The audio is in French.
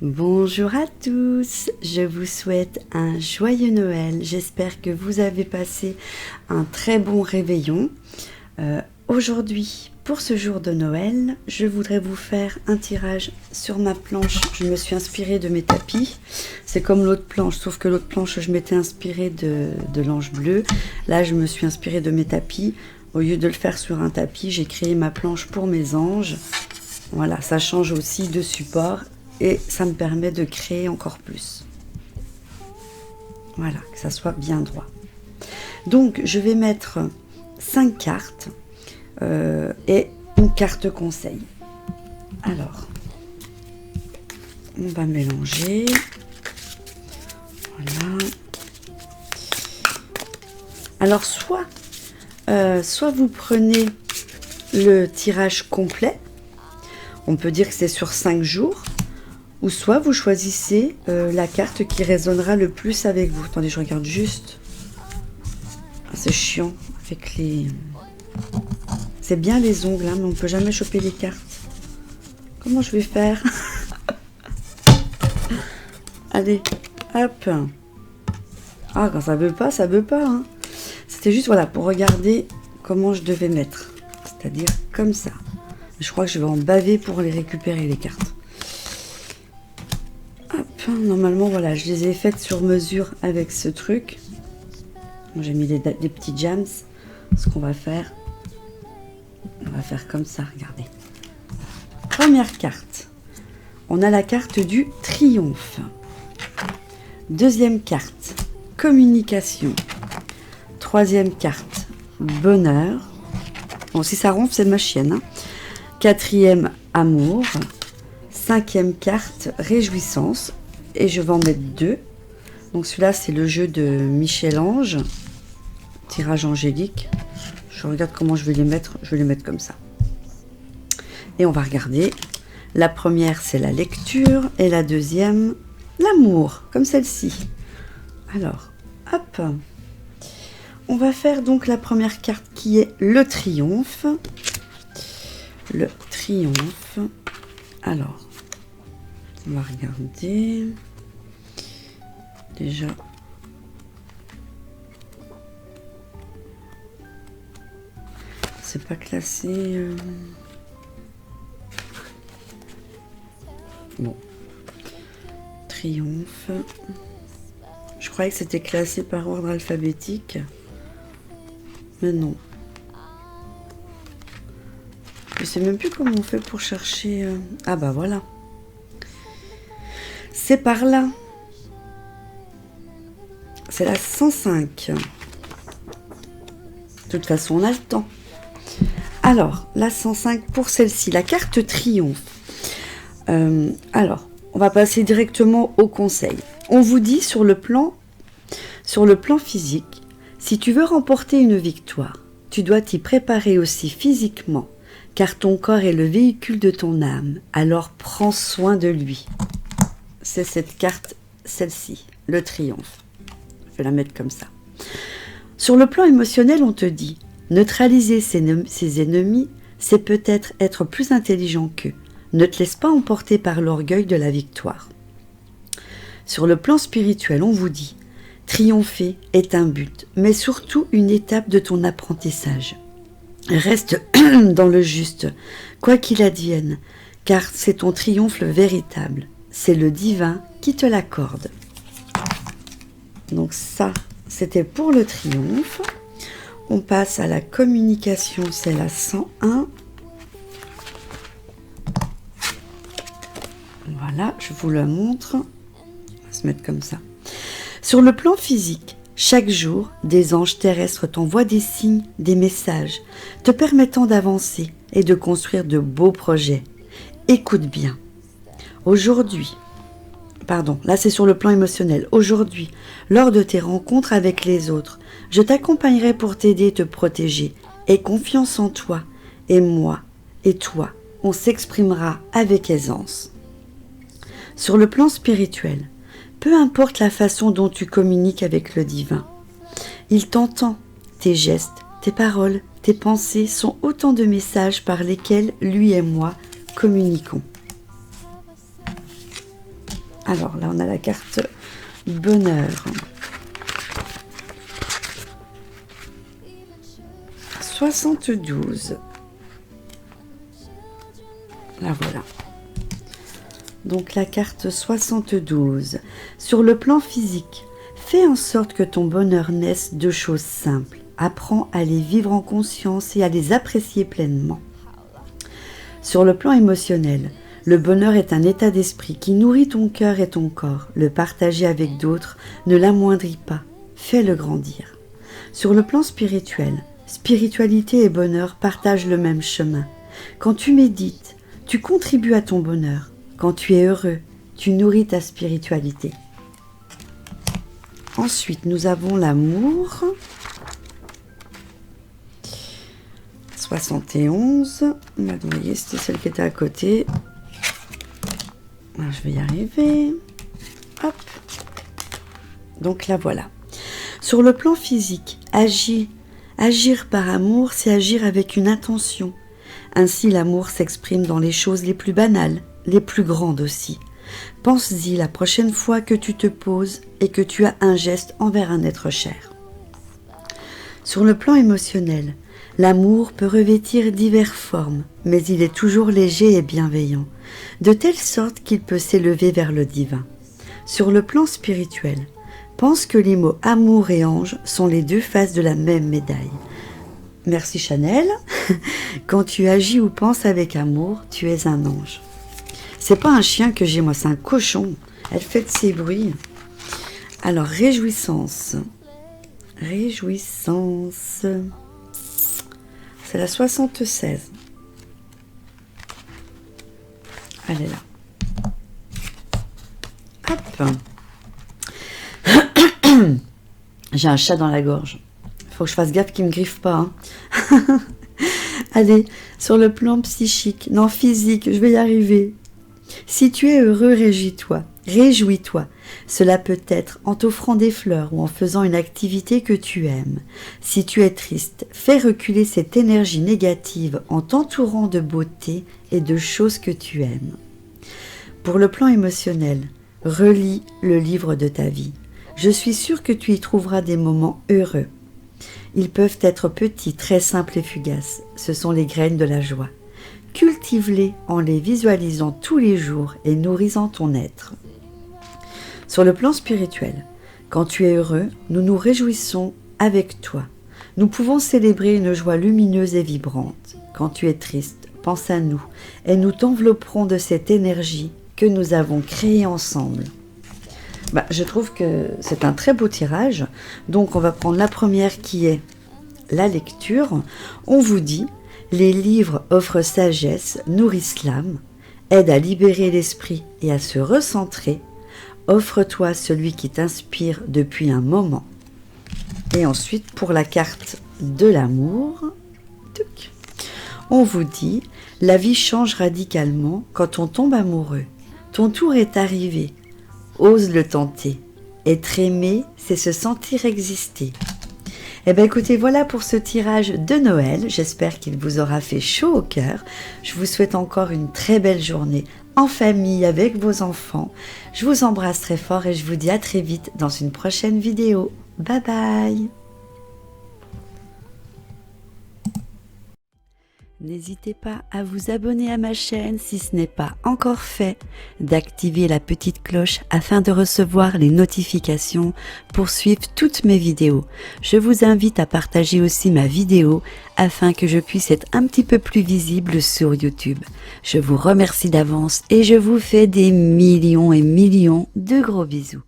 Bonjour à tous, je vous souhaite un joyeux Noël. J'espère que vous avez passé un très bon réveillon. Aujourd'hui, pour ce jour de Noël, je voudrais vous faire un tirage sur ma planche. Je me suis inspirée de mes tapis. C'est comme l'autre planche, sauf que l'autre planche, je m'étais inspirée de l'ange bleu. Là, je me suis inspirée de mes tapis. Au lieu de le faire sur un tapis, j'ai créé ma planche pour mes anges. Voilà, ça change aussi de support. Et ça me permet de créer encore plus. Voilà, que ça soit bien droit. Donc, je vais mettre 5 cartes et une carte conseil. Alors, on va mélanger. Voilà. Alors, soit vous prenez le tirage complet. On peut dire que c'est sur 5 jours. Ou soit vous choisissez la carte qui résonnera le plus avec vous. Attendez, je regarde juste. Ah, c'est chiant avec les... C'est bien les ongles, hein, mais on ne peut jamais choper les cartes. Comment je vais faire? Allez, hop. Ah, quand ça veut pas, ça veut pas. Hein. C'était juste voilà, pour regarder comment je devais mettre. C'est-à-dire comme ça. Je crois que je vais en baver pour les récupérer, les cartes. Normalement, voilà, je les ai faites sur mesure avec ce truc. J'ai mis des petits jams. Ce qu'on va faire, on va faire comme ça, regardez. Première carte, on a la carte du triomphe. Deuxième carte, communication. Troisième carte, bonheur. Bon, si ça ronfle, c'est ma chienne. Hein. Quatrième, amour. Cinquième carte, réjouissance. Et je vais en mettre 2. Donc celui-là, c'est le jeu de Michel-Ange. Tirage angélique. Je regarde comment je vais les mettre. Je vais les mettre comme ça. Et on va regarder. La première, c'est la lecture. Et la deuxième, l'amour. Comme celle-ci. Alors, hop. On va faire donc la première carte qui est le triomphe. Le triomphe. Alors, on va regarder. Déjà. C'est pas classé. Bon. Triomphe. Je croyais que c'était classé par ordre alphabétique. Mais non. Je sais même plus comment on fait pour chercher. Ah bah voilà. C'est par là. C'est la 105. De toute façon, on a le temps. Alors, la 105 pour celle-ci, la carte triomphe. Alors, on va passer directement au conseil. On vous dit sur le plan physique, si tu veux remporter une victoire, tu dois t'y préparer aussi physiquement, car ton corps est le véhicule de ton âme. Alors, prends soin de lui. C'est cette carte, celle-ci, le triomphe. Je vais la mettre comme ça. Sur le plan émotionnel, on te dit, neutraliser ses ennemis, c'est peut-être être plus intelligent qu'eux. Ne te laisse pas emporter par l'orgueil de la victoire. Sur le plan spirituel, on vous dit, triompher est un but, mais surtout une étape de ton apprentissage. Reste dans le juste, quoi qu'il advienne, car c'est ton triomphe véritable. C'est le divin qui te l'accorde. Donc ça, c'était pour le triomphe. On passe à la communication, c'est la 101. Voilà, je vous la montre. On va se mettre comme ça. Sur le plan physique, chaque jour, des anges terrestres t'envoient des signes, des messages, te permettant d'avancer et de construire de beaux projets. Écoute bien. Là c'est sur le plan émotionnel. Aujourd'hui, lors de tes rencontres avec les autres, je t'accompagnerai pour t'aider et te protéger. Aie confiance en toi, et moi, et toi, on s'exprimera avec aisance. Sur le plan spirituel, peu importe la façon dont tu communiques avec le divin, il t'entend. Tes gestes, tes paroles, tes pensées sont autant de messages par lesquels lui et moi communiquons. Alors là, on a la carte bonheur. 72. Là, voilà. Donc la carte 72. Sur le plan physique, fais en sorte que ton bonheur naisse de choses simples. Apprends à les vivre en conscience et à les apprécier pleinement. Sur le plan émotionnel, le bonheur est un état d'esprit qui nourrit ton cœur et ton corps. Le partager avec d'autres ne l'amoindrit pas, fais-le grandir. Sur le plan spirituel, spiritualité et bonheur partagent le même chemin. Quand tu médites, tu contribues à ton bonheur. Quand tu es heureux, tu nourris ta spiritualité. Ensuite, nous avons l'amour. 71. Vous voyez, c'était celle qui était à côté. Alors, je vais y arriver. Hop. Donc là, voilà. Sur le plan physique, agir par amour, c'est agir avec une intention. Ainsi, l'amour s'exprime dans les choses les plus banales, les plus grandes aussi. Pense-y la prochaine fois que tu te poses et que tu as un geste envers un être cher. Sur le plan émotionnel, l'amour peut revêtir diverses formes, mais il est toujours léger et bienveillant, de telle sorte qu'il peut s'élever vers le divin. Sur le plan spirituel, pense que les mots amour et ange sont les deux faces de la même médaille. Merci Chanel. Quand tu agis ou penses avec amour, tu es un ange. C'est pas un chien que j'ai, moi, c'est un cochon. Elle fait de ses bruits. Alors, réjouissance. Réjouissance. C'est la 76. Elle est là. Hop. J'ai un chat dans la gorge. Faut que je fasse gaffe qu'il me griffe pas. Hein. Allez, sur le plan psychique, non physique, je vais y arriver. Si tu es heureux, réjouis-toi. Cela peut être en t'offrant des fleurs ou en faisant une activité que tu aimes. Si tu es triste, fais reculer cette énergie négative en t'entourant de beauté et de choses que tu aimes. Pour le plan émotionnel, relis le livre de ta vie. Je suis sûre que tu y trouveras des moments heureux. Ils peuvent être petits, très simples et fugaces. Ce sont les graines de la joie. Cultive-les en les visualisant tous les jours et nourrissant ton être. Sur le plan spirituel, quand tu es heureux, nous nous réjouissons avec toi. Nous pouvons célébrer une joie lumineuse et vibrante. Quand tu es triste, pense à nous et nous t'envelopperons de cette énergie que nous avons créée ensemble. Je trouve que c'est un très beau tirage. Donc on va prendre la première qui est la lecture. On vous dit: les livres offrent sagesse, nourrissent l'âme, aident à libérer l'esprit et à se recentrer. Offre-toi celui qui t'inspire depuis un moment. Et ensuite, pour la carte de l'amour, on vous dit: la vie change radicalement quand on tombe amoureux. Ton tour est arrivé. Ose le tenter. Être aimé, c'est se sentir exister. Eh bien écoutez, voilà pour ce tirage de Noël. J'espère qu'il vous aura fait chaud au cœur. Je vous souhaite encore une très belle journée en famille avec vos enfants. Je vous embrasse très fort et je vous dis à très vite dans une prochaine vidéo. Bye bye. N'hésitez pas à vous abonner à ma chaîne si ce n'est pas encore fait, d'activer la petite cloche afin de recevoir les notifications pour suivre toutes mes vidéos. Je vous invite à partager aussi ma vidéo afin que je puisse être un petit peu plus visible sur YouTube. Je vous remercie d'avance et je vous fais des millions et millions de gros bisous.